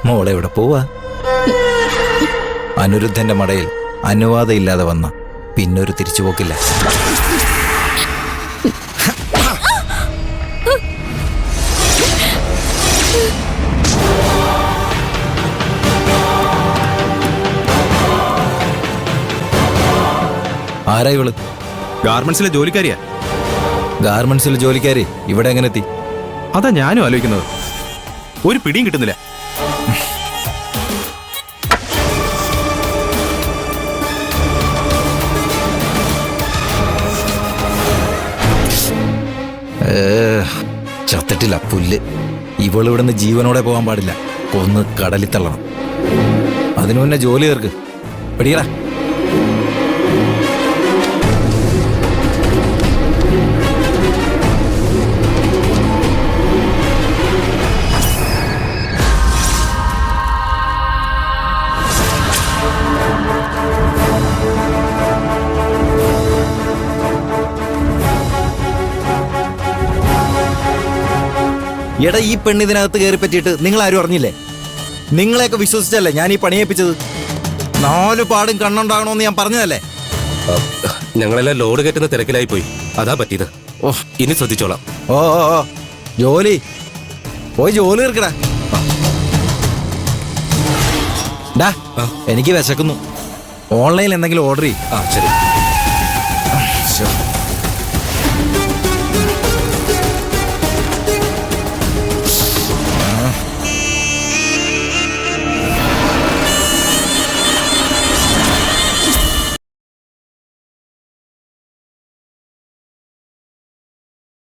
മോളെ എവിടെ പോവാ? അനിരുദ്ധന്റെ മടയിൽ അനുവാദം ഇല്ലാതെ വന്ന പിന്നൊരു തിരിച്ചുപോക്കില്ല. ആരാ ഇവള്? ഗാർമെന്റ്സിലെ ജോലിക്കാരിയാ. ഗാർമെന്റ്സിലെ ജോലിക്കാരി ഇവിടെ എങ്ങനെ എത്തി? അതാ ഞാനും ആലോചിക്കുന്നത്. ഒരു പിടിയും കിട്ടുന്നില്ല. ചത്തിട്ടില്ല പുല്ല്. ഇവളിവിടുന്ന് ജീവനോടെ പോകാൻ പാടില്ല. കൊന്ന് കടലിൽ തള്ളണം. അതിനു മുന്നേ ജോലി തീർക്ക്. പിടിയടാ. എടാ, ഈ പെണ്ണിതിനകത്ത് കയറി പറ്റിയിട്ട് നിങ്ങൾ ആരും അറിഞ്ഞില്ലേ? നിങ്ങളെയൊക്കെ വിശ്വസിച്ചല്ലേ ഞാൻ ഈ പണിയേപ്പിച്ചത്? 4 പാടും കണ്ണുണ്ടാകണമെന്ന് ഞാൻ പറഞ്ഞതല്ലേ? ഞങ്ങളെല്ലാം ലോഡ് കയറ്റുന്ന തിരക്കിലായി പോയി. അതാ പറ്റിയത്. ഓ, ഇനി ശ്രദ്ധിച്ചോളാം. ഓ ജോലി പോയി ജോലി തീർക്കടാ. ഡാ, എനിക്ക് വിശക്കുന്നു. ഓൺലൈനിൽ എന്തെങ്കിലും ഓർഡർ ചെയ്യും. ശരി.